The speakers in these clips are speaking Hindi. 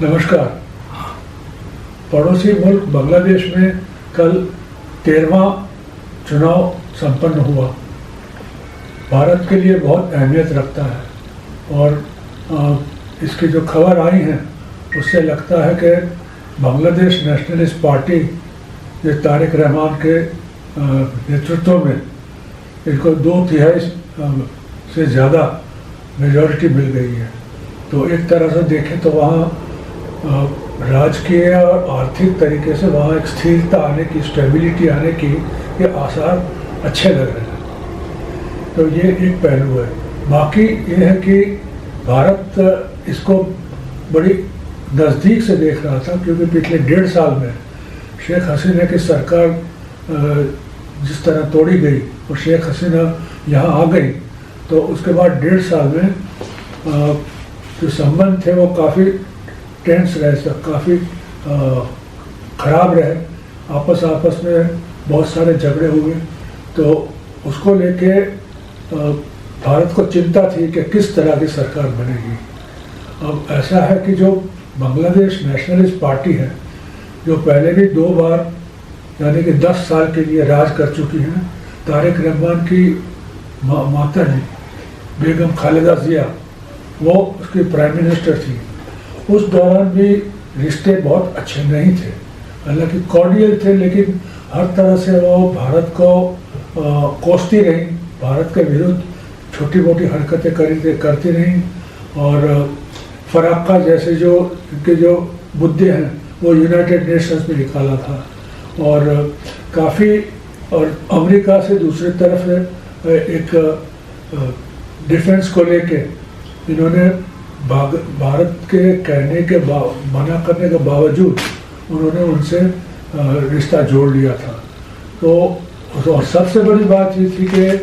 नमस्कार। पड़ोसी मुल्क बांग्लादेश में कल 13वां चुनाव संपन्न हुआ। भारत के लिए बहुत अहमियत रखता है और इसकी जो खबर आई है उससे लगता है कि बांग्लादेश नेशनलिस्ट पार्टी जो तारिक रहमान के नेतृत्व में इनको 2/3 से ज़्यादा मेजॉरिटी मिल गई है। तो एक तरह से देखें तो वहाँ राजकीय और आर्थिक तरीके से वहाँ एक स्थिरता आने की, स्टेबिलिटी आने की ये आसार अच्छे लग रहे हैं। तो ये एक पहलू है। बाकी ये है कि भारत इसको बड़ी नज़दीक से देख रहा था, क्योंकि पिछले 1.5 साल में शेख हसीना की सरकार जिस तरह तोड़ी गई और शेख हसीना यहाँ आ गई, तो उसके बाद 1.5 साल में जो संबंध थे वो काफ़ी टेंस रहे, काफ़ी ख़राब रहे। आपस में बहुत सारे झगड़े हुए। तो उसको लेके भारत को चिंता थी कि किस तरह की सरकार बनेगी। अब ऐसा है कि जो बांग्लादेश नेशनलिस्ट पार्टी है, जो पहले भी 2 बार यानी कि 10 साल के लिए राज कर चुकी हैं, तारिक रहमान की माता जी बेगम खालिदा जिया वो उसकी प्राइम मिनिस्टर थी। उस दौरान भी रिश्ते बहुत अच्छे नहीं थे, हालांकि कॉर्डियल थे, लेकिन हर तरह से वो भारत को कोसती रही, भारत के विरुद्ध छोटी मोटी हरकतें करती रही। और फराक्का जैसे जो इनके जो मुद्दे हैं वो यूनाइटेड नेशंस में निकाला था। और काफ़ी और अमेरिका से दूसरी तरफ एक डिफेंस को लेके इन्होंने भारत के कहने के मना करने के बावजूद उन्होंने उनसे रिश्ता जोड़ लिया था। तो और सबसे बड़ी बात ये थी कि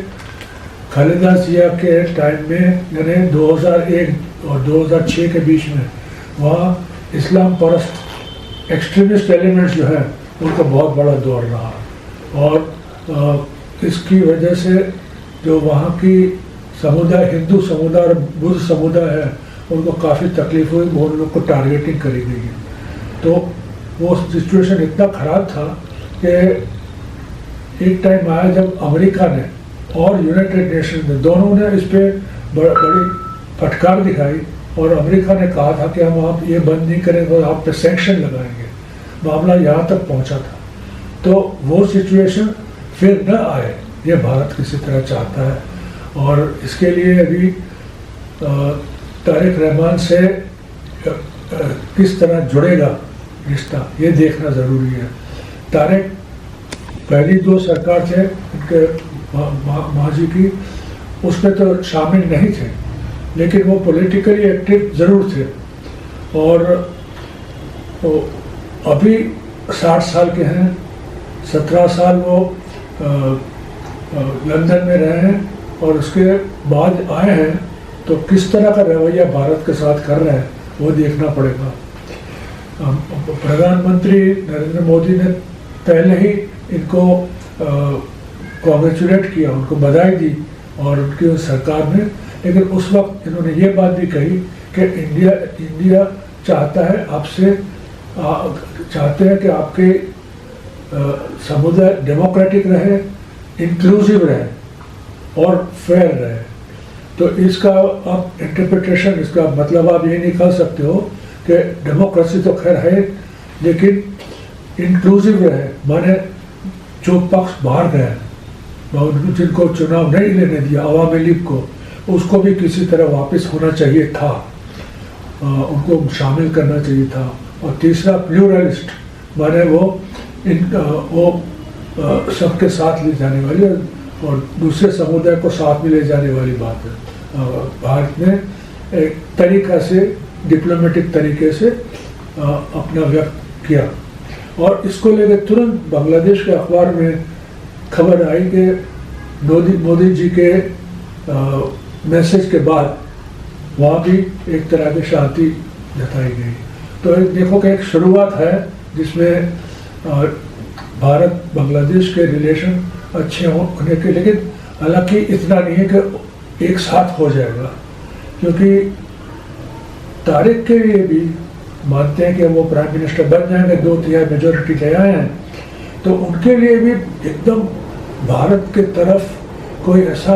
खालिदा जिया के टाइम में यानी 2001 और 2006 के बीच में वहाँ इस्लाम परस्त एक्सट्रीमिस्ट एलिमेंट्स जो है उनका बहुत बड़ा दौर रहा। और इसकी वजह से जो वहाँ की समुदाय, हिंदू समुदाय और बुद्ध समुदाय है, उनको काफ़ी तकलीफ हुई, वो उन लोग को टारगेटिंग करी गई है। तो वो सिचुएशन इतना ख़राब था कि एक टाइम आया जब अमेरिका ने और यूनाइटेड नेशन ने दोनों ने इस पर बड़ी फटकार दिखाई, और अमेरिका ने कहा था कि हम आप ये बंद नहीं करेंगे और आप पे सैंक्शन लगाएंगे। मामला यहाँ तक पहुँचा था। तो वो सिचुएशन फिर न आए, ये भारत किसी तरह चाहता है। और इसके लिए अभी तारिक रहमान से किस तरह जुड़ेगा रिश्ता, ये देखना ज़रूरी है। तारिक पहली 2 सरकार थे उनके माजी की, उसमें तो शामिल नहीं थे, लेकिन वो पॉलिटिकली एक्टिव ज़रूर थे। और तो अभी 60 साल के हैं, 17 साल वो लंदन में रहे हैं और उसके बाद आए हैं। तो किस तरह का रवैया भारत के साथ कर रहे हैं वो देखना पड़ेगा। प्रधानमंत्री नरेंद्र मोदी ने पहले ही इनको कॉन्ग्रेचुलेट किया, उनको बधाई दी और उनकी सरकार में। लेकिन उस वक्त इन्होंने ये बात भी कही कि इंडिया चाहता है आपसे, चाहते हैं कि आपके समुदाय डेमोक्रेटिक रहे, इंक्लूसिव रहे और फेयर रहे। तो इसका आप इंटरप्रिटेशन, इसका मतलब आप ये निकाल सकते हो कि डेमोक्रेसी तो खैर है, लेकिन इंक्लूसिव रहे, माने जो पक्ष बाहर गए, जिनको चुनाव नहीं लेने दिया अवामी लीग को, उसको भी किसी तरह वापस होना चाहिए था, उनको शामिल करना चाहिए था। और तीसरा प्लूरलिस्ट, माने वो सबके साथ ले जाने वाली और दूसरे समुदाय को साथ में ले जाने वाली बात है। भारत ने एक तरीका से, डिप्लोमेटिक तरीके से अपना व्यक्त किया। और इसको लेकर तुरंत बांग्लादेश के अखबार में खबर आई कि मोदी जी के मैसेज के बाद वहाँ भी एक तरह की शांति जताई गई। तो देखो कि एक शुरुआत है जिसमें भारत बांग्लादेश के रिलेशन अच्छे होने के, लेकिन हालांकि इतना नहीं है कि एक साथ हो जाएगा, क्योंकि तारिक के लिए भी मानते हैं कि वो प्राइम मिनिस्टर बन जाएंगे, 2/3 मेजोरिटी ले आए हैं, तो उनके लिए भी एकदम भारत के तरफ कोई ऐसा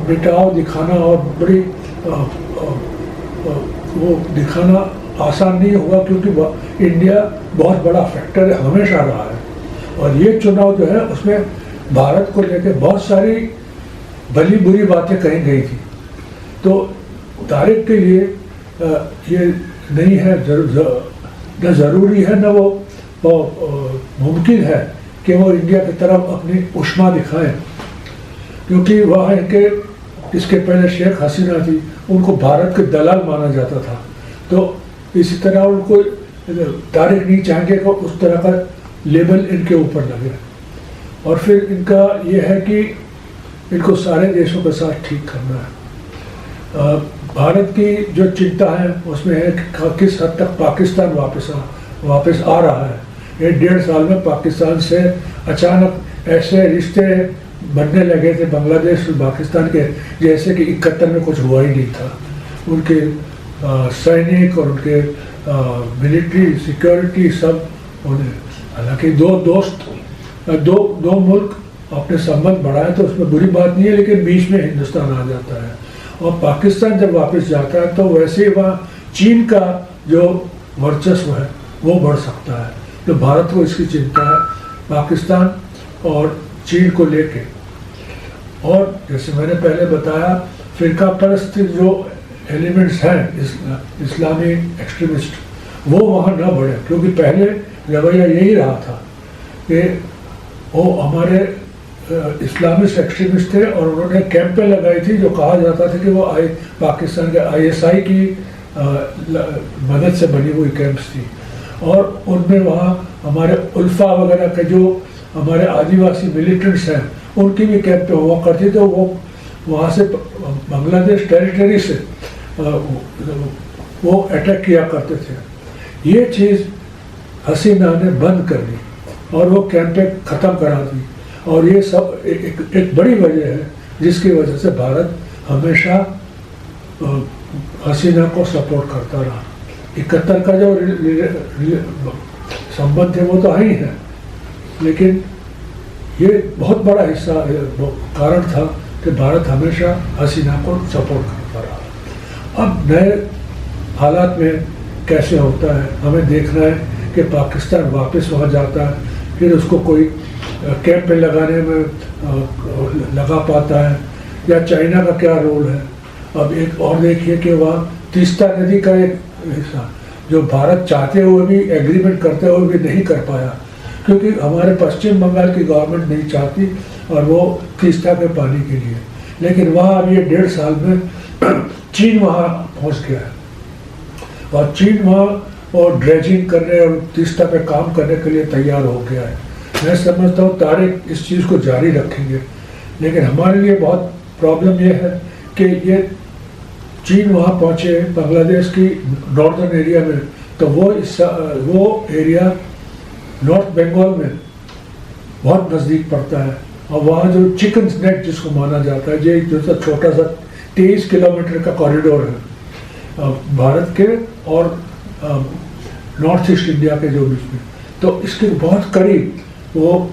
बिटाव दिखाना और बड़ी वो दिखाना आसान नहीं होगा, क्योंकि इंडिया बहुत बड़ा फैक्टर हमेशा रहा है। और ये चुनाव जो है उसमें भारत को लेकर बहुत सारी भली बुरी बातें कही गई थी। तो तारिक के लिए ये नहीं है, न ज़रूरी है, न वो मुमकिन है कि वो इंडिया की तरफ अपनी उष्मा दिखाएं, क्योंकि वह है कि इसके पहले शेख हसीना थी, उनको भारत के दलाल माना जाता था। तो इसी तरह उनको तारिक नहीं चाहेंगे कि उस तरह का लेबल इनके ऊपर लगे। और फिर इनका ये है कि इनको सारे देशों के साथ ठीक करना है। भारत की जो चिंता है उसमें है कि किस हद तक पाकिस्तान वापस आ रहा है। ये 1.5 साल में पाकिस्तान से अचानक ऐसे रिश्ते बनने लगे थे बांग्लादेश और पाकिस्तान के, जैसे कि 71 में कुछ हुआ ही नहीं था। उनके सैनिक और उनके मिलिट्री सिक्योरिटी सब उन्हें, हालांकि दो मुल्क अपने संबंध बढ़ाए तो उसमें बुरी बात नहीं है, लेकिन बीच में हिंदुस्तान आ जाता है। और पाकिस्तान जब वापस जाता है तो वैसे ही वहाँ चीन का जो वर्चस्व है वो बढ़ सकता है। तो भारत को इसकी चिंता है पाकिस्तान और चीन को लेके। और जैसे मैंने पहले बताया, फिरका परस्त जो एलिमेंट्स हैं इस्लामी एक्सट्रीमिस्ट, वो वहाँ ना बढ़े, क्योंकि पहले रवैया यही रहा था कि वो हमारे इस्लामिस्ट एक्सट्रीमिस्ट थे और उन्होंने कैंपें लगाई थी जो कहा जाता था कि वो पाकिस्तान के ISI की मदद से बनी हुई कैंप्स थी। और उनमें वहाँ हमारे उल्फा वगैरह के जो हमारे आदिवासी मिलिटेंट्स हैं उनकी भी कैंपें हुआ करती, तो वो वहाँ से बांग्लादेश टेरिटरी से वो अटैक किया करते थे। ये चीज़ हसीना ने बंद कर दी और वो कैंपें ख़त्म करा दी। और ये सब एक बड़ी वजह है जिसकी वजह से भारत हमेशा हसीना को सपोर्ट करता रहा। 71 का जो संबंध है वो तो है ही है, लेकिन ये बहुत बड़ा हिस्सा कारण था कि भारत हमेशा हसीना को सपोर्ट करता रहा। अब नए हालात में कैसे होता है हमें देखना है कि पाकिस्तान वापस वहाँ जाता है, फिर उसको कोई कैंप पे लगाने में लगा पाता है, या चाइना का क्या रोल है। अब एक और देखिए कि वहाँ तीस्ता नदी का एक हिस्सा जो भारत चाहते हुए भी, एग्रीमेंट करते हुए भी नहीं कर पाया, क्योंकि हमारे पश्चिम बंगाल की गवर्नमेंट नहीं चाहती और वो तीस्ता के पानी के लिए। लेकिन वहाँ अब ये 1.5 साल में चीन वहाँ पहुँच गया है और चीन वहाँ और ड्रेजिंग करने और तीस्ता पे काम करने के लिए तैयार हो गया है। मैं समझता हूँ तारिक इस चीज़ को जारी रखेंगे, लेकिन हमारे लिए बहुत प्रॉब्लम ये है कि ये चीन वहाँ पहुँचे बांग्लादेश की नॉर्दर्न एरिया में, तो वो एरिया नॉर्थ बंगाल में बहुत नज़दीक पड़ता है। और वहाँ जो चिकन नेक जिसको माना जाता है, जो छोटा सा 23 किलोमीटर का कॉरिडोर है भारत के और नॉर्थ ईस्ट इंडिया के जो बीच में, तो इसके बहुत करीब वो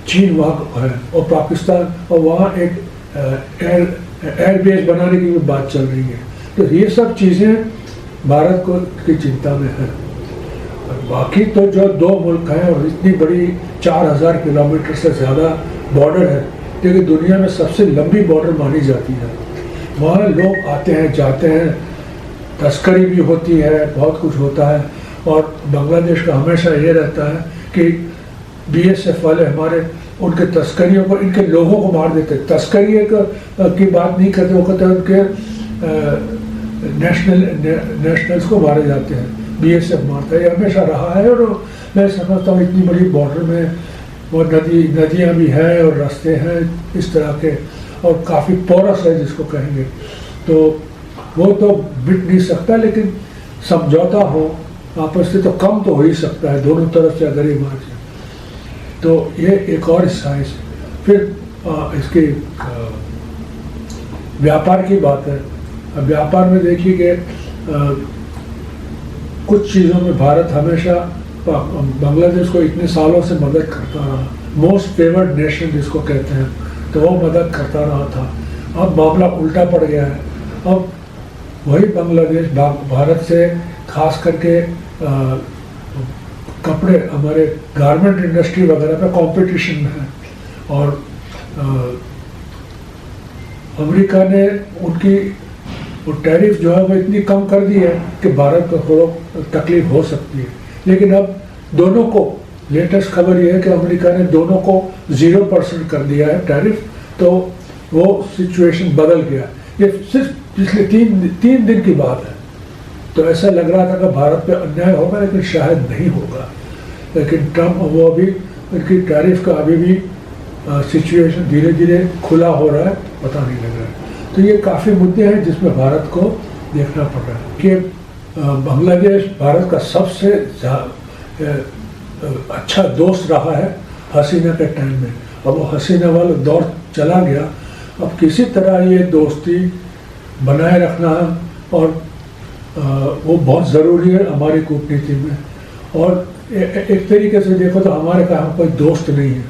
चीन वहाँ है और पाकिस्तान, और वहाँ एक एयर बेस बनाने की भी बात चल रही है। तो ये सब चीज़ें भारत को की चिंता में है। और बाकी तो जो 2 मुल्क हैं और इतनी बड़ी 4000 किलोमीटर से ज़्यादा बॉर्डर है, क्योंकि दुनिया में सबसे लंबी बॉर्डर मानी जाती है। वहाँ लोग आते हैं जाते हैं, तस्करी भी होती है, बहुत कुछ होता है। और बांग्लादेश का हमेशा ये रहता है कि BSF वाले हमारे उनके तस्करियों को, इनके लोगों को मार देते। तस्करी की बात नहीं करते, वो कहते हैं उनके नेशनल्स को मारे जाते हैं, BSF मारता है। ये हमेशा रहा है और मैं समझता हूँ इतनी बड़ी बॉर्डर में वो नदियाँ भी हैं और रास्ते हैं इस तरह के, और काफ़ी पोरस है जिसको कहेंगे, तो वो तो बिट नहीं सकता, लेकिन समझौता हो आपस से तो कम तो हो ही सकता है दोनों तरफ से अगर ये मार जाए। तो ये एक और हिस्सा है। फिर इसके व्यापार की बात है। अब व्यापार में देखिए कि कुछ चीज़ों में भारत हमेशा बांग्लादेश को इतने सालों से मदद करता रहा, मोस्ट फेवर्ड नेशन जिसको कहते हैं, तो वो मदद करता रहा था। अब मामला उल्टा पड़ गया है। अब वही बांग्लादेश भारत से खास करके कपड़े, हमारे गारमेंट इंडस्ट्री वगैरह पे कंपटीशन में है, और अमेरिका ने उनकी वो टैरिफ जो है वो इतनी कम कर दी है कि भारत को थोड़ा तकलीफ हो सकती है। लेकिन अब दोनों को, लेटेस्ट खबर ये है कि अमेरिका ने दोनों को 0% कर दिया है टैरिफ, तो वो सिचुएशन बदल गया। ये सिर्फ पिछले तीन दिन की बात है। तो ऐसा लग रहा था कि भारत पे अन्याय होगा, लेकिन शायद नहीं होगा। लेकिन ट्रम्प वो अभी उनकी टैरिफ का अभी भी सिचुएशन धीरे धीरे खुला हो रहा है, पता नहीं लग रहा है। तो ये काफ़ी मुद्दे हैं जिसमें भारत को देखना पड़ रहा है कि बांग्लादेश भारत का सबसे अच्छा दोस्त रहा है हसीना के टाइम में। अब वो हसीना वाला दौर चला गया, अब किसी तरह ये दोस्ती बनाए रखना और वो बहुत ज़रूरी है हमारी कूटनीति में। और एक तरीके से देखो तो हमारे यहाँ कोई दोस्त नहीं है,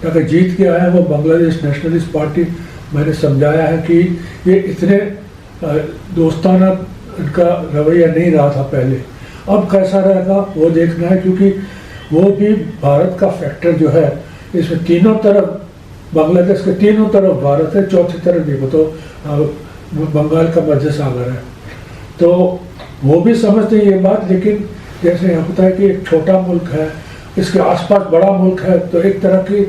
ताकि जीत के आए वो बांग्लादेश नेशनलिस्ट पार्टी। मैंने समझाया है कि ये इतने दोस्ताना इनका रवैया नहीं रहा था पहले, अब कैसा रहेगा वो देखना है, क्योंकि वो भी भारत का फैक्टर जो है, इसमें तीनों तरफ, बांग्लादेश के तीनों तरफ भारत है, चौथी तरफ देखो तो बंगाल का मध्य सागर है। तो वो भी समझते हैं ये बात, लेकिन जैसे होता है कि एक छोटा मुल्क है, इसके आसपास बड़ा मुल्क है, तो एक तरह की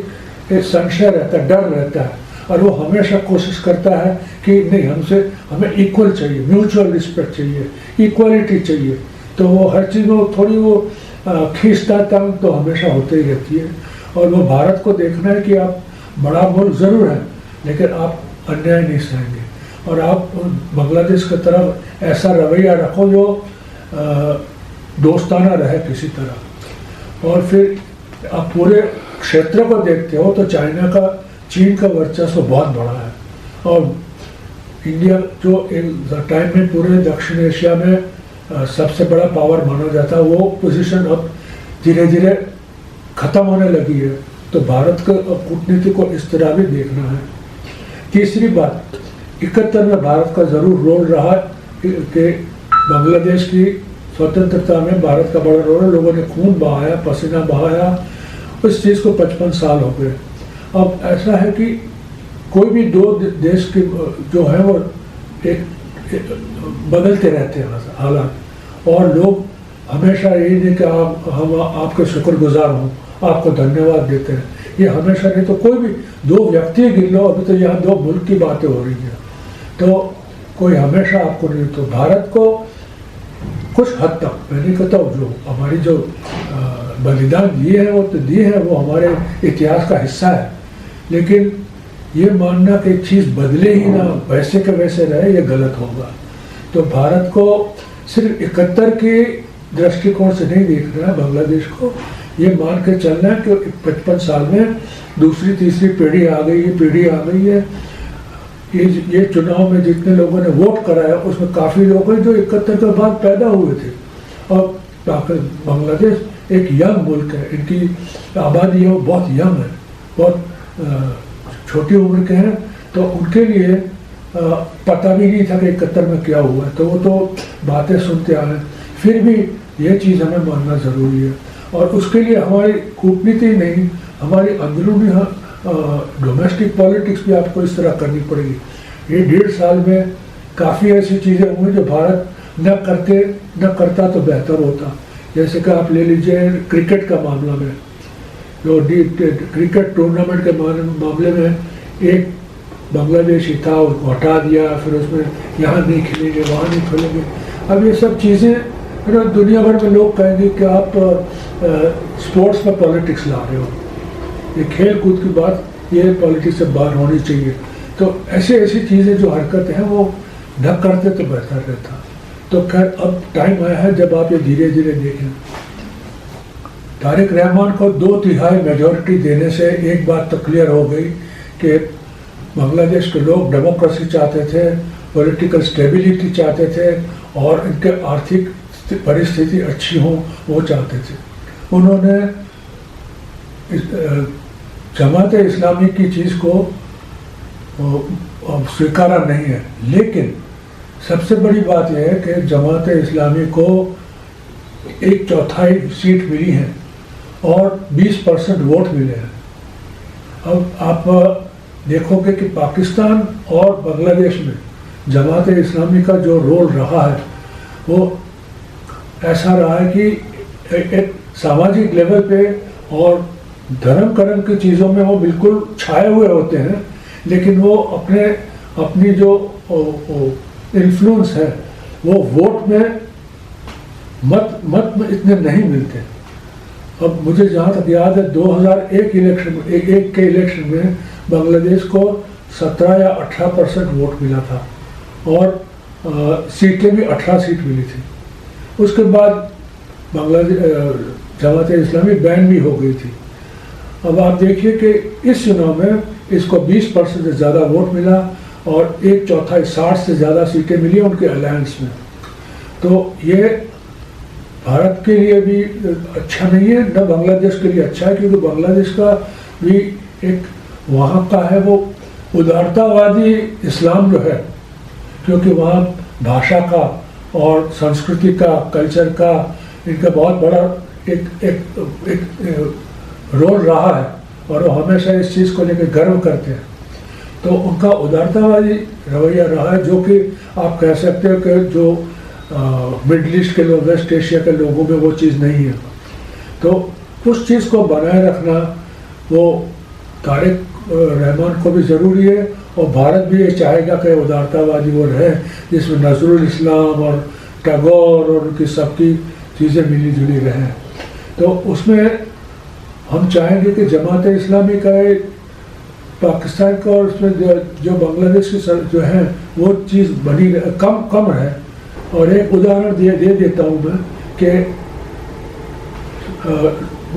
एक संशय रहता है, डर रहता है, और वो हमेशा कोशिश करता है कि नहीं, हमें इक्वल चाहिए, म्यूचुअल रिस्पेक्ट चाहिए, इक्वलिटी चाहिए। तो वो हर चीज़ में थोड़ी वो खींचता तंग तो हमेशा होते ही रहती है। और वो भारत को देखना है कि आप बड़ा मुल्क ज़रूर है, लेकिन आप अन्याय नहीं सहेंगे, और आप बांग्लादेश की तरफ ऐसा रवैया रखो जो दोस्ताना रहे किसी तरह। और फिर आप पूरे क्षेत्र को देखते हो तो चीन का वर्चस्व बहुत बड़ा है, और इंडिया जो एक टाइम में पूरे दक्षिण एशिया में सबसे बड़ा पावर माना जाता है, वो पोजीशन अब धीरे धीरे ख़त्म होने लगी है। तो भारत का कूटनीति को इस तरह भी देखना है। तीसरी बात, 71 में भारत का ज़रूर रोल रहा कि बांग्लादेश की स्वतंत्रता में भारत का बड़ा रोल है। लोगों ने खून बहाया, पसीना बहाया, उस चीज़ को 55 साल हो गए। अब ऐसा है कि कोई भी दो देश के जो है वो एक बदलते रहते हैं हालात, और लोग हमेशा यही नहीं कि हम आपके शुक्रगुजार हों, आपको धन्यवाद देते हैं, ये हमेशा नहीं। तो कोई भी दो व्यक्ति गिन लो, अभी तो यहाँ दो मुल्क की बातें हो रही हैं, तो कोई हमेशा आपको नहीं। तो भारत को कुछ हद तक, मैं नहीं कहता हूँ, जो हमारी जो बलिदान दिए हैं वो तो दिए हैं, वो हमारे इतिहास का हिस्सा है, लेकिन ये मानना कि चीज़ बदले ही ना, वैसे के वैसे रहे, ये गलत होगा। तो भारत को सिर्फ 71 के दृष्टिकोण से नहीं देखना है, बांग्लादेश को ये मान के चलना है कि 55 साल में दूसरी तीसरी पीढ़ी आ गई है। ये चुनाव में जितने लोगों ने वोट कराया उसमें काफ़ी लोग हैं जो 71 के बाद पैदा हुए थे, और बांग्लादेश एक यंग मुल्क है, इनकी आबादी है वो बहुत यंग है, बहुत छोटी उम्र के हैं। तो उनके लिए पता भी नहीं था कि 71 में क्या हुआ, तो वो तो बातें सुनते आए। फिर भी ये चीज़ हमें मानना ज़रूरी है, और उसके लिए हमारी कूटनीति नहीं, हमारी अंदरूनी डोमेस्टिक पॉलिटिक्स भी आपको इस तरह करनी पड़ेगी। ये 1.5 साल में काफ़ी ऐसी चीज़ें हुई जो भारत न करता तो बेहतर होता। जैसे कि आप ले लीजिए क्रिकेट का मामला में, जो क्रिकेट टूर्नामेंट के मामले में एक बांग्लादेशी था, उसको हटा दिया, फिर उसमें यहाँ नहीं खेलेंगे, वहाँ नहीं खेलेंगे। अब ये सब चीज़ें दुनिया भर में लोग कहेंगे कि आप स्पोर्ट्स में पॉलिटिक्स ला रहे हो, ये खेल कूद की बात, ये पॉलिटिक्स से बाहर होनी चाहिए। तो ऐसी चीज़ें जो हरकतें हैं वो न करते तो बेहतर रहता। तो खैर अब टाइम आया है जब आप ये धीरे धीरे देखें। तारिक रहमान को 2/3 मेजॉरिटी देने से एक बात तो क्लियर हो गई कि बांग्लादेश के लोग डेमोक्रेसी चाहते थे, पॉलिटिकल स्टेबिलिटी चाहते थे, और इनके आर्थिक परिस्थिति अच्छी हो वो चाहते थे। उन्होंने जमात इस्लामी की चीज़ को स्वीकारा नहीं है, लेकिन सबसे बड़ी बात यह है कि जमात इस्लामी को 1/4 सीट मिली है और 20% वोट मिले हैं। अब आप देखोगे कि पाकिस्तान और बांग्लादेश में जमात इस्लामी का जो रोल रहा है वो ऐसा रहा है कि एक सामाजिक लेवल पे और धर्म कर्म की चीज़ों में वो बिल्कुल छाए हुए होते हैं, लेकिन वो अपनी जो इन्फ्लुएंस है वो वोट में मत में इतने नहीं मिलते। अब मुझे जहाँ तक याद है 2001 के इलेक्शन में बांग्लादेश को 17 या 18% वोट मिला था और सीटें भी 18 सीट मिली थी। उसके बाद बांग्लादेश जमात इस्लामी बैन भी हो गई थी। अब आप देखिए कि इस चुनाव में इसको 20% से ज़्यादा वोट मिला और 1/4 60 से ज़्यादा सीटें मिली उनके अलायंस में। तो ये भारत के लिए भी अच्छा नहीं है, न बांग्लादेश के लिए अच्छा है, क्योंकि बांग्लादेश का भी एक वहाँ का है वो उदारतावादी इस्लाम जो है, क्योंकि वहाँ भाषा का और संस्कृति का, कल्चर का इनका बहुत बड़ा एक रोल रहा है और वो हमेशा इस चीज़ को लेकर गर्व करते हैं। तो उनका उदारतावादी रवैया रहा है, जो कि आप कह सकते हो कि जो मिडल ईस्ट के लोग, वेस्ट एशिया के लोगों में वो चीज़ नहीं है। तो उस चीज़ को बनाए रखना वो तारिक रहमान को भी ज़रूरी है और भारत भी ये चाहेगा कि उदारतावादी वो रहे, जिसमें नजरुल इस्लाम और टैगोर और उनकी सबकी चीज़ें मिली जुली रहें। तो उसमें हम चाहेंगे कि जमात इस्लामी का पाकिस्तान का और उसमें जो बांग्लादेश की जो है वो चीज़ बनी कम रहे। और एक उदाहरण दे देता हूँ मैं कि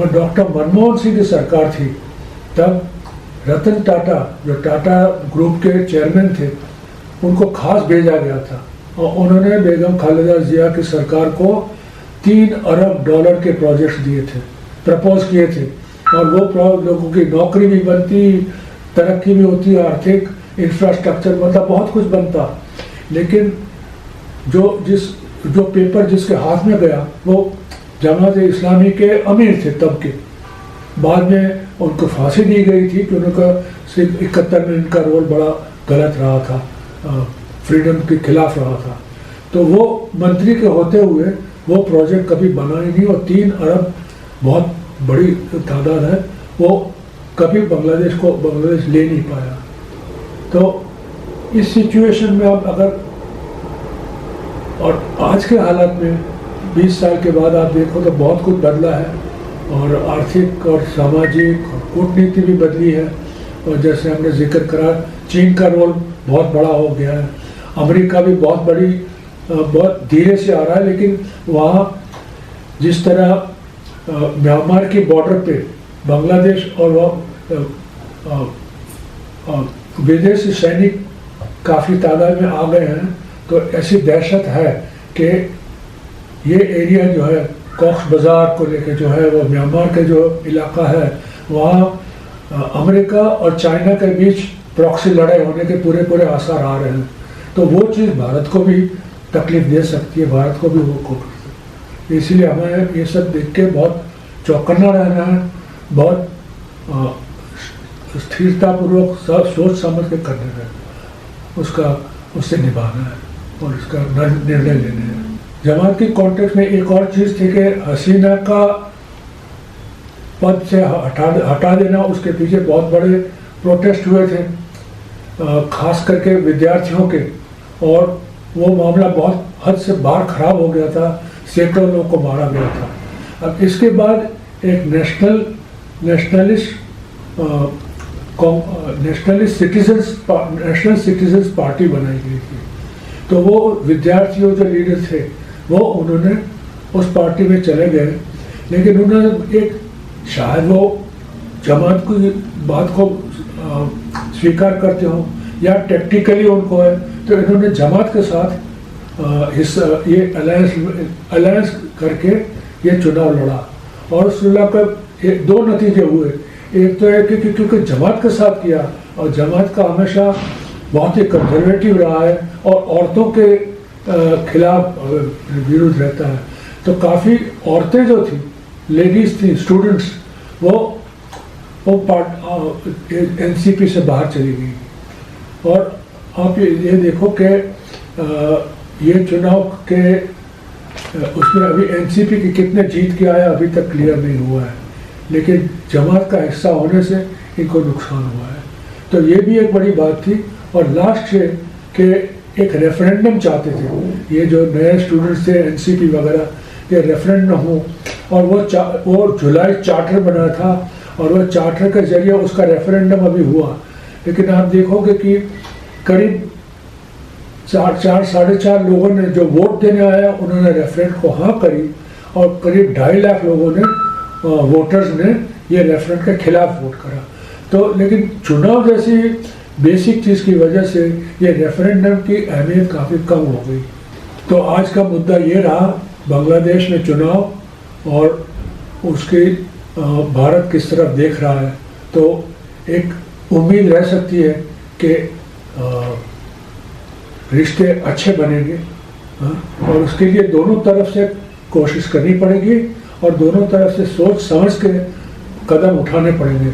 डॉक्टर मनमोहन सिंह की सरकार थी, तब रतन टाटा जो टाटा ग्रुप के चेयरमैन थे उनको खास भेजा गया था और उन्होंने बेगम खालिदा जिया की सरकार को $3 अरब के प्रोजेक्ट्स दिए थे, प्रपोज किए थे, और वो लोगों की नौकरी भी बनती, तरक्की भी होती, आर्थिक इंफ्रास्ट्रक्चर मतलब बहुत कुछ बनता। लेकिन जो पेपर जिसके हाथ में गया वो जमात इस्लामी के अमीर थे तब के। बाद में उनको फांसी दी गई थी कि उनका 71 में इनका रोल बड़ा गलत रहा था, फ्रीडम के खिलाफ रहा था। तो वो मंत्री के होते हुए वो प्रोजेक्ट कभी बना ही नहीं, और 3 अरब बहुत बड़ी तादाद है, वो कभी बांग्लादेश ले नहीं पाया। तो इस सिचुएशन में आप अगर, और आज के हालात में 20 साल के बाद आप देखो तो बहुत कुछ बदला है, और आर्थिक और सामाजिक और कूटनीति भी बदली है। और जैसे हमने जिक्र करा, चीन का रोल बहुत बड़ा हो गया है, अमेरिका भी बहुत धीरे से आ रहा है, लेकिन वहाँ जिस तरह म्यांमार की बॉर्डर पे बांग्लादेश और विदेशी सैनिक काफ़ी तादाद में आ गए हैं, तो ऐसी दहशत है कि ये एरिया जो है कॉक्स बाज़ार को लेके जो है वो म्यांमार के जो इलाका है, वहाँ अमेरिका और चाइना के बीच प्रॉक्सी लड़ाई होने के पूरे आसार आ रहे हैं। तो वो चीज़ भारत को भी तकलीफ दे सकती है, भारत को भी वो को। इसीलिए हमें ये सब देख के बहुत चौकन्ना रहना है, बहुत स्थिरतापूर्वक सोच समझ के करना है, उससे निभाना है और इसका निर्णय लेने हैं। जमात की कॉन्टेक्स्ट में एक और चीज़ थी कि हसीना का पद से हटा देना, उसके पीछे बहुत बड़े प्रोटेस्ट हुए थे, खास करके विद्यार्थियों के, और वो मामला बहुत हद से बाहर खराब हो गया था, सैकड़ों लोगों को मारा गया था। अब इसके बाद एक नेशनल सिटीजन्स पार्टी बनाई गई थी। तो वो विद्यार्थियों जो लीडर थे वो उन्होंने उस पार्टी में चले गए, लेकिन उन्होंने एक शायद वो जमात की बात को स्वीकार करते हो या टैक्टिकली उनको है, तो इन्होंने जमात के साथ ये अलायंस करके ये चुनाव लड़ा। और उस चुनाव का दो नतीजे हुए। एक तो है कि क्योंकि जमात के साथ किया, और जमात का हमेशा बहुत ही कंजर्वेटिव रहा है और औरतों के खिलाफ विरोध रहता है, तो काफ़ी औरतें जो थी, लेडीज़ थी, स्टूडेंट्स, वो एनसीपी से बाहर चली गई। और आप ये देखो कि ये चुनाव के उसमें अभी एनसीपी की कितने जीत के आया अभी तक क्लियर नहीं हुआ है, लेकिन जमात का हिस्सा होने से इनको नुकसान हुआ है। तो ये भी एक बड़ी बात थी। और लास्ट है कि एक रेफरेंडम चाहते थे ये जो नए स्टूडेंट्स थे, एनसीपी वगैरह, ये रेफरेंडम हो, और वो जुलाई चार्टर बना था, और वो चार्टर के जरिए उसका रेफरेंडम अभी हुआ। लेकिन आप देखोगे कि करीब 4-4.5 लोगों ने जो वोट देने आया उन्होंने रेफरेंडम को हाँ करी, और करीब 2.5 लाख लोगों ने वोटर्स ने ये रेफरेंडम के खिलाफ वोट करा। तो लेकिन चुनाव जैसी बेसिक चीज़ की वजह से ये रेफरेंडम की अहमियत काफ़ी कम हो गई। तो आज का मुद्दा ये रहा, बांग्लादेश में चुनाव और उसकी भारत किस तरफ देख रहा है। तो एक उम्मीद रह सकती है कि रिश्ते अच्छे बनेंगे, और उसके लिए दोनों तरफ से कोशिश करनी पड़ेगी और दोनों तरफ से सोच समझ के कदम उठाने पड़ेंगे।